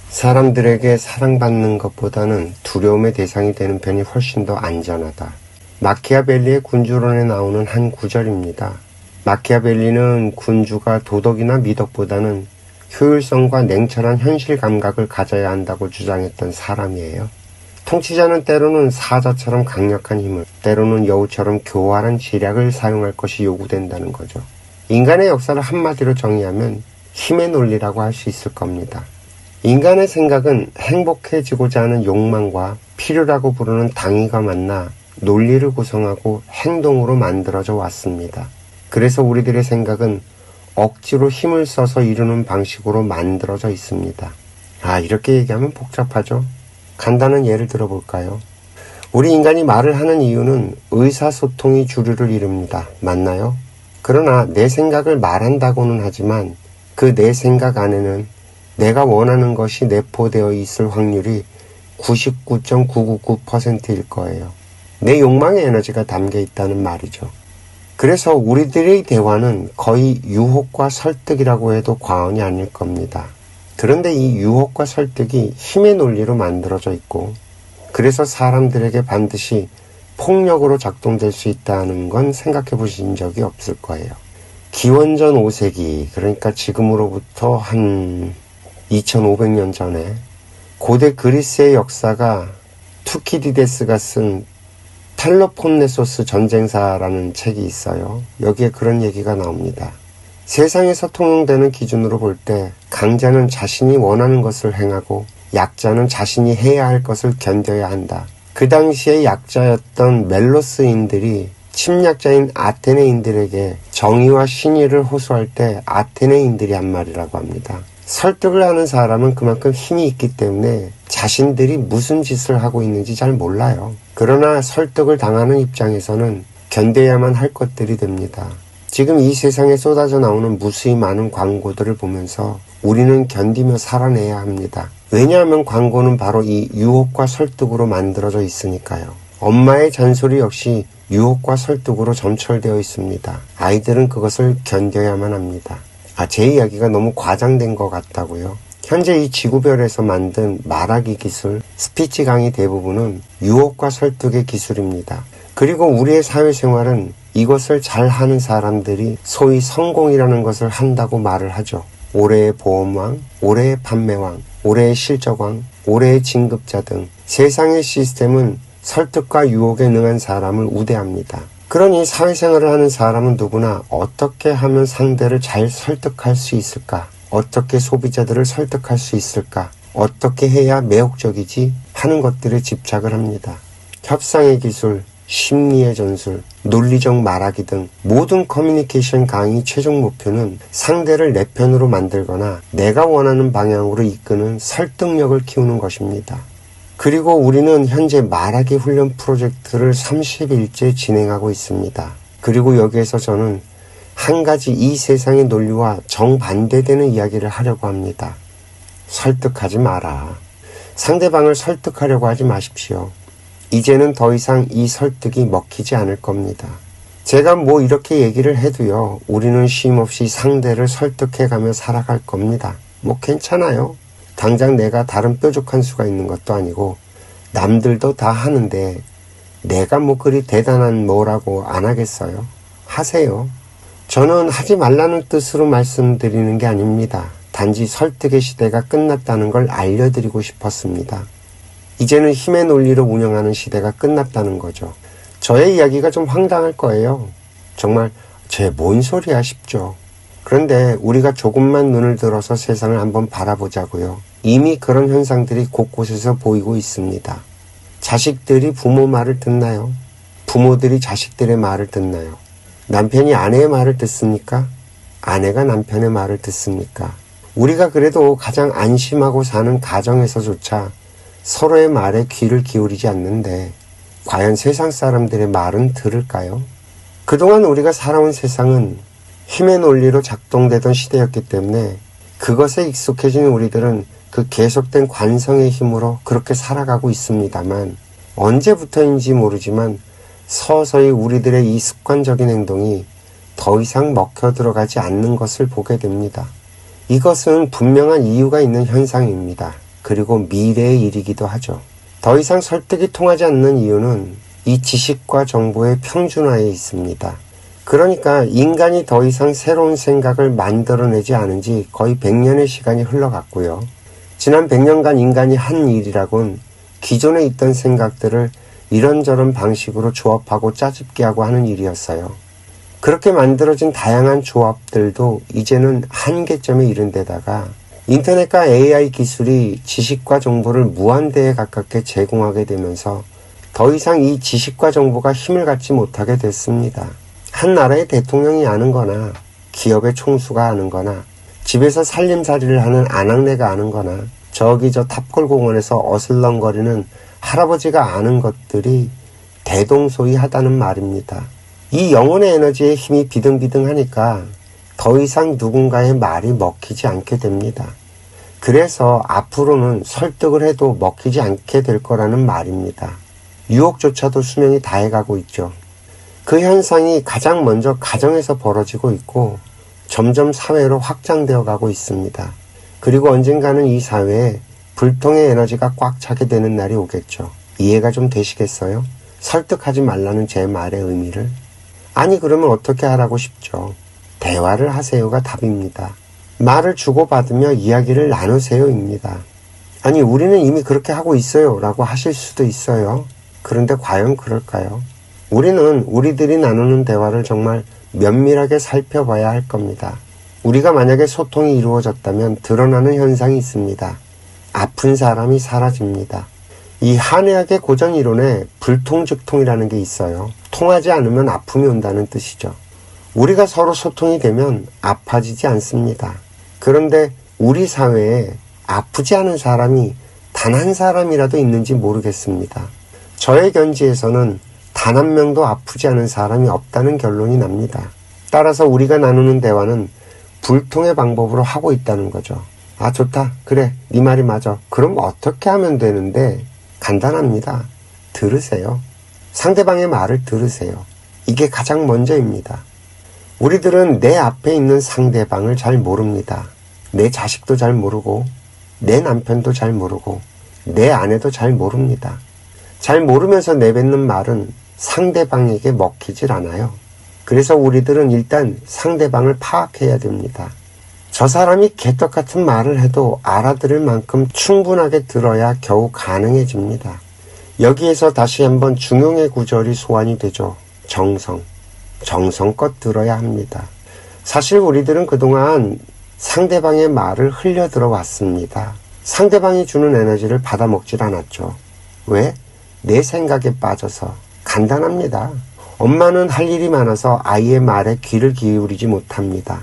사람들에게 사랑받는 것보다는 두려움의 대상이 되는 편이 훨씬 더 안전하다. 마키아벨리의 군주론에 나오는 한 구절입니다. 마키아벨리는 군주가 도덕이나 미덕보다는 효율성과 냉철한 현실 감각을 가져야 한다고 주장했던 사람이에요. 통치자는 때로는 사자처럼 강력한 힘을, 때로는 여우처럼 교활한 지략을 사용할 것이 요구된다는 거죠. 인간의 역사를 한마디로 정의하면 힘의 논리라고 할 수 있을 겁니다. 인간의 생각은 행복해지고자 하는 욕망과 필요라고 부르는 당위가 만나 논리를 구성하고 행동으로 만들어져 왔습니다. 그래서 우리들의 생각은 억지로 힘을 써서 이루는 방식으로 만들어져 있습니다. 이렇게 얘기하면 복잡하죠? 간단한 예를 들어볼까요? 우리 인간이 말을 하는 이유는 의사소통이 주류를 이룹니다. 맞나요? 그러나 내 생각을 말한다고는 하지만 그 내 생각 안에는 내가 원하는 것이 내포되어 있을 확률이 99.999%일 거예요. 내 욕망의 에너지가 담겨 있다는 말이죠. 그래서 우리들의 대화는 거의 유혹과 설득이라고 해도 과언이 아닐 겁니다. 그런데 이 유혹과 설득이 힘의 논리로 만들어져 있고, 그래서 사람들에게 반드시 폭력으로 작동될 수 있다는 건 생각해 보신 적이 없을 거예요. 기원전 5세기, 그러니까 지금으로부터 한 2500년 전에 고대 그리스의 역사가 투키디데스가 쓴 펠로폰네소스 전쟁사라는 책이 있어요. 여기에 그런 얘기가 나옵니다. 세상에서 통용되는 기준으로 볼 때 강자는 자신이 원하는 것을 행하고 약자는 자신이 해야 할 것을 견뎌야 한다. 그 당시에 약자였던 멜로스인들이 침략자인 아테네인들에게 정의와 신의를 호소할 때 아테네인들이 한 말이라고 합니다. 설득을 하는 사람은 그만큼 힘이 있기 때문에 자신들이 무슨 짓을 하고 있는지 잘 몰라요. 그러나 설득을 당하는 입장에서는 견뎌야만 할 것들이 됩니다. 지금 이 세상에 쏟아져 나오는 무수히 많은 광고들을 보면서 우리는 견디며 살아내야 합니다. 왜냐하면 광고는 바로 이 유혹과 설득으로 만들어져 있으니까요. 엄마의 잔소리 역시 유혹과 설득으로 점철되어 있습니다. 아이들은 그것을 견뎌야만 합니다. 제 이야기가 너무 과장된 것 같다고요. 현재 이 지구별에서 만든 말하기 기술, 스피치 강의 대부분은 유혹과 설득의 기술입니다. 그리고 우리의 사회생활은 이것을 잘하는 사람들이 소위 성공이라는 것을 한다고 말을 하죠. 올해의 보험왕, 올해의 판매왕, 올해의 실적왕, 올해의 진급자 등 세상의 시스템은 설득과 유혹에 능한 사람을 우대합니다. 그러니 사회생활을 하는 사람은 누구나 어떻게 하면 상대를 잘 설득할 수 있을까? 어떻게 소비자들을 설득할 수 있을까? 어떻게 해야 매혹적이지? 하는 것들에 집착을 합니다. 협상의 기술, 심리의 전술, 논리적 말하기 등 모든 커뮤니케이션 강의 최종 목표는 상대를 내 편으로 만들거나 내가 원하는 방향으로 이끄는 설득력을 키우는 것입니다. 그리고 우리는 현재 말하기 훈련 프로젝트를 30일째 진행하고 있습니다. 그리고 여기에서 저는 한 가지 이 세상의 논리와 정반대되는 이야기를 하려고 합니다. 설득하지 마라. 상대방을 설득하려고 하지 마십시오. 이제는 더 이상 이 설득이 먹히지 않을 겁니다. 제가 이렇게 얘기를 해도요, 우리는 쉼없이 상대를 설득해가며 살아갈 겁니다. 괜찮아요. 당장 내가 다른 뾰족한 수가 있는 것도 아니고 남들도 다 하는데 내가 그리 대단한 뭐라고 안 하겠어요? 하세요. 저는 하지 말라는 뜻으로 말씀드리는 게 아닙니다. 단지 설득의 시대가 끝났다는 걸 알려드리고 싶었습니다. 이제는 힘의 논리로 운영하는 시대가 끝났다는 거죠. 저의 이야기가 좀 황당할 거예요. 정말 쟤 뭔 소리야 싶죠. 그런데 우리가 조금만 눈을 들어서 세상을 한번 바라보자고요. 이미 그런 현상들이 곳곳에서 보이고 있습니다. 자식들이 부모 말을 듣나요? 부모들이 자식들의 말을 듣나요? 남편이 아내의 말을 듣습니까? 아내가 남편의 말을 듣습니까? 우리가 그래도 가장 안심하고 사는 가정에서조차 서로의 말에 귀를 기울이지 않는데 과연 세상 사람들의 말은 들을까요? 그동안 우리가 살아온 세상은 힘의 논리로 작동되던 시대였기 때문에 그것에 익숙해진 우리들은 그 계속된 관성의 힘으로 그렇게 살아가고 있습니다만 언제부터인지 모르지만 서서히 우리들의 이 습관적인 행동이 더 이상 먹혀 들어가지 않는 것을 보게 됩니다. 이것은 분명한 이유가 있는 현상입니다. 그리고 미래의 일이기도 하죠. 더 이상 설득이 통하지 않는 이유는 이 지식과 정보의 평준화에 있습니다. 그러니까 인간이 더 이상 새로운 생각을 만들어내지 않은 지 거의 100년의 시간이 흘러갔고요. 지난 100년간 인간이 한 일이라곤 기존에 있던 생각들을 이런저런 방식으로 조합하고 짜집게 하고 하는 일이었어요. 그렇게 만들어진 다양한 조합들도 이제는 한계점에 이른 데다가 인터넷과 AI 기술이 지식과 정보를 무한대에 가깝게 제공하게 되면서 더 이상 이 지식과 정보가 힘을 갖지 못하게 됐습니다. 한 나라의 대통령이 아는 거나 기업의 총수가 아는 거나 집에서 살림살이를 하는 아낙네가 아는 거나 저기 저 탑골공원에서 어슬렁거리는 할아버지가 아는 것들이 대동소이하다는 말입니다. 이 영혼의 에너지의 힘이 비등비등하니까 더 이상 누군가의 말이 먹히지 않게 됩니다. 그래서 앞으로는 설득을 해도 먹히지 않게 될 거라는 말입니다. 유혹조차도 수명이 다해가고 있죠. 그 현상이 가장 먼저 가정에서 벌어지고 있고 점점 사회로 확장되어 가고 있습니다. 그리고 언젠가는 이 사회에 불통의 에너지가 꽉 차게 되는 날이 오겠죠. 이해가 좀 되시겠어요? 설득하지 말라는 제 말의 의미를. 아니 그러면 어떻게 하라고 싶죠. 대화를 하세요가 답입니다. 말을 주고받으며 이야기를 나누세요입니다. 아니 우리는 이미 그렇게 하고 있어요 라고 하실 수도 있어요. 그런데 과연 그럴까요? 우리는 우리들이 나누는 대화를 정말 면밀하게 살펴봐야 할 겁니다. 우리가 만약에 소통이 이루어졌다면 드러나는 현상이 있습니다. 아픈 사람이 사라집니다. 이 한의학의 고전 이론에 불통즉통이라는 게 있어요. 통하지 않으면 아픔이 온다는 뜻이죠. 우리가 서로 소통이 되면 아파지지 않습니다. 그런데 우리 사회에 아프지 않은 사람이 단 한 사람이라도 있는지 모르겠습니다. 저의 견지에서는 단 한 명도 아프지 않은 사람이 없다는 결론이 납니다. 따라서 우리가 나누는 대화는 불통의 방법으로 하고 있다는 거죠. 아 좋다. 그래. 네 말이 맞아. 그럼 어떻게 하면 되는데? 간단합니다. 들으세요. 상대방의 말을 들으세요. 이게 가장 먼저입니다. 우리들은 내 앞에 있는 상대방을 잘 모릅니다. 내 자식도 잘 모르고 내 남편도 잘 모르고 내 아내도 잘 모릅니다. 잘 모르면서 내뱉는 말은 상대방에게 먹히질 않아요. 그래서 우리들은 일단 상대방을 파악해야 됩니다. 저 사람이 개떡같은 말을 해도 알아들을 만큼 충분하게 들어야 겨우 가능해집니다. 여기에서 다시 한번 중용의 구절이 소환이 되죠. 정성껏 들어야 합니다. 사실 우리들은 그동안 상대방의 말을 흘려 들어왔습니다. 상대방이 주는 에너지를 받아먹질 않았죠. 왜? 내 생각에 빠져서. 간단합니다. 엄마는 할 일이 많아서 아이의 말에 귀를 기울이지 못합니다.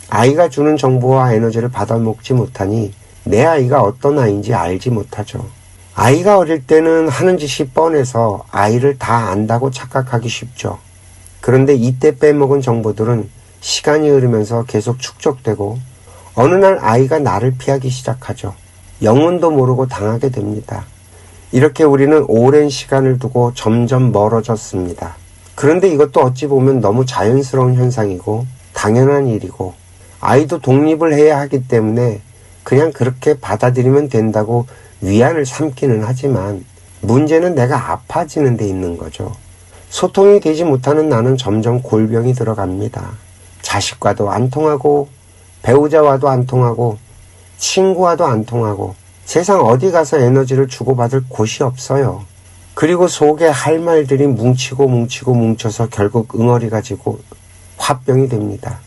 아이가 주는 정보와 에너지를 받아먹지 못하니 내 아이가 어떤 아이인지 알지 못하죠. 아이가 어릴 때는 하는 짓이 뻔해서 아이를 다 안다고 착각하기 쉽죠. 그런데 이때 빼먹은 정보들은 시간이 흐르면서 계속 축적되고 어느 날 아이가 나를 피하기 시작하죠. 영문도 모르고 당하게 됩니다. 이렇게 우리는 오랜 시간을 두고 점점 멀어졌습니다. 그런데 이것도 어찌 보면 너무 자연스러운 현상이고 당연한 일이고 아이도 독립을 해야 하기 때문에 그냥 그렇게 받아들이면 된다고 위안을 삼기는 하지만 문제는 내가 아파지는 데 있는 거죠. 소통이 되지 못하는 나는 점점 골병이 들어갑니다. 자식과도 안 통하고 배우자와도 안 통하고 친구와도 안 통하고 세상 어디 가서 에너지를 주고받을 곳이 없어요. 그리고 속에 할 말들이 뭉쳐서 결국 응어리가 지고 화병이 됩니다.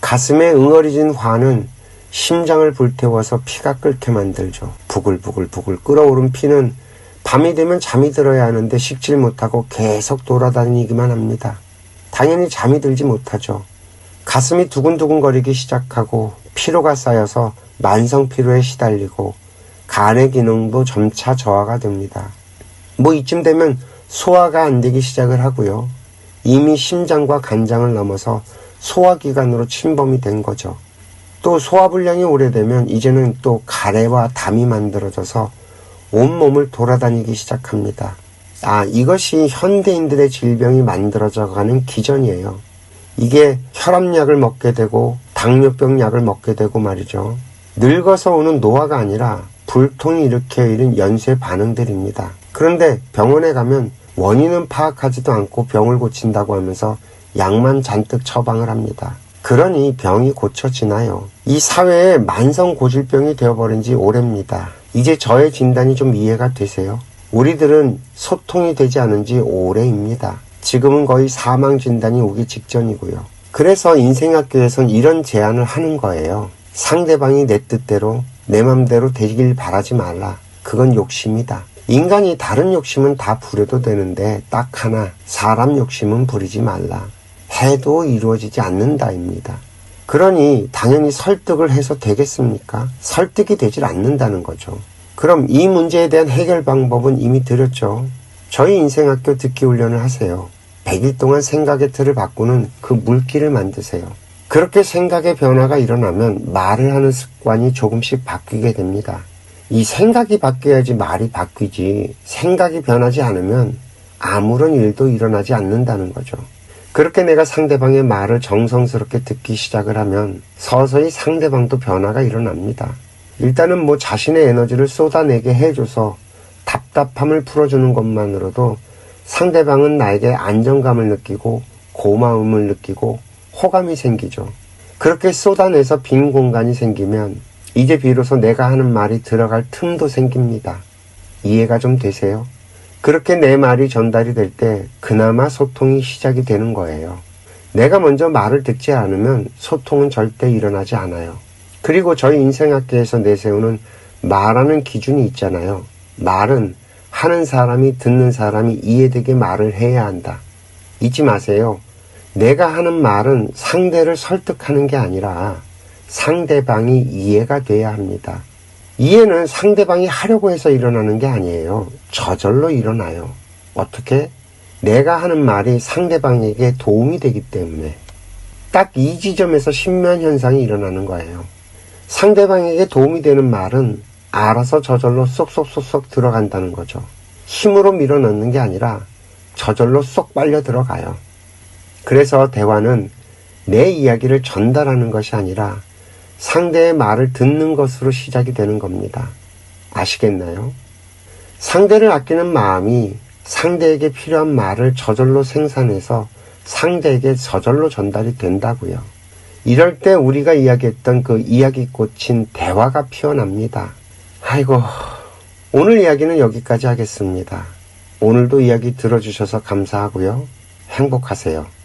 가슴에 응어리진 화는 심장을 불태워서 피가 끓게 만들죠. 부글부글 끓어오른 피는 밤이 되면 잠이 들어야 하는데 식질 못하고 계속 돌아다니기만 합니다. 당연히 잠이 들지 못하죠. 가슴이 두근두근거리기 시작하고 피로가 쌓여서 만성피로에 시달리고 간의 기능도 점차 저하가 됩니다. 이쯤 되면 소화가 안 되기 시작을 하고요. 이미 심장과 간장을 넘어서 소화기관으로 침범이 된 거죠. 또 소화불량이 오래되면 이제는 또 가래와 담이 만들어져서 온몸을 돌아다니기 시작합니다. 이것이 현대인들의 질병이 만들어져 가는 기전이에요. 이게 혈압약을 먹게 되고 당뇨병 약을 먹게 되고 말이죠. 늙어서 오는 노화가 아니라 불통이 일으켜 이른 연쇄 반응들입니다. 그런데 병원에 가면 원인은 파악하지도 않고 병을 고친다고 하면서 약만 잔뜩 처방을 합니다. 그러니 병이 고쳐지나요? 이 사회에 만성고질병이 되어버린 지 오래입니다. 이제 저의 진단이 좀 이해가 되세요? 우리들은 소통이 되지 않은 지 오래입니다. 지금은 거의 사망 진단이 오기 직전이고요. 그래서 인생학교에선 이런 제안을 하는 거예요. 상대방이 내 뜻대로 내 맘대로 되길 바라지 말라. 그건 욕심이다. 인간이 다른 욕심은 다 부려도 되는데 딱 하나, 사람 욕심은 부리지 말라. 해도 이루어지지 않는다입니다. 그러니 당연히 설득을 해서 되겠습니까? 설득이 되질 않는다는 거죠. 그럼 이 문제에 대한 해결 방법은 이미 드렸죠. 저희 인생학교 듣기 훈련을 하세요. 100일 동안 생각의 틀을 바꾸는 그 물기를 만드세요. 그렇게 생각의 변화가 일어나면 말을 하는 습관이 조금씩 바뀌게 됩니다. 이 생각이 바뀌어야지 말이 바뀌지, 생각이 변하지 않으면 아무런 일도 일어나지 않는다는 거죠. 그렇게 내가 상대방의 말을 정성스럽게 듣기 시작을 하면 서서히 상대방도 변화가 일어납니다. 일단은 자신의 에너지를 쏟아내게 해줘서 답답함을 풀어주는 것만으로도 상대방은 나에게 안정감을 느끼고 고마움을 느끼고 호감이 생기죠. 그렇게 쏟아내서 빈 공간이 생기면 이제 비로소 내가 하는 말이 들어갈 틈도 생깁니다. 이해가 좀 되세요? 그렇게 내 말이 전달이 될 때 그나마 소통이 시작이 되는 거예요. 내가 먼저 말을 듣지 않으면 소통은 절대 일어나지 않아요. 그리고 저희 인생학계에서 내세우는 말하는 기준이 있잖아요. 말은 하는 사람이 듣는 사람이 이해되게 말을 해야 한다. 잊지 마세요. 내가 하는 말은 상대를 설득하는 게 아니라 상대방이 이해가 돼야 합니다. 이해는 상대방이 하려고 해서 일어나는 게 아니에요. 저절로 일어나요. 어떻게? 내가 하는 말이 상대방에게 도움이 되기 때문에. 딱 이 지점에서 신면현상이 일어나는 거예요. 상대방에게 도움이 되는 말은 알아서 저절로 쏙쏙쏙쏙 들어간다는 거죠. 힘으로 밀어넣는 게 아니라 저절로 쏙 빨려 들어가요. 그래서 대화는 내 이야기를 전달하는 것이 아니라 상대의 말을 듣는 것으로 시작이 되는 겁니다. 아시겠나요? 상대를 아끼는 마음이 상대에게 필요한 말을 저절로 생산해서 상대에게 저절로 전달이 된다고요. 이럴 때 우리가 이야기했던 그 이야기꽃인 대화가 피어납니다. 아이고, 오늘 이야기는 여기까지 하겠습니다. 오늘도 이야기 들어주셔서 감사하고요. 행복하세요.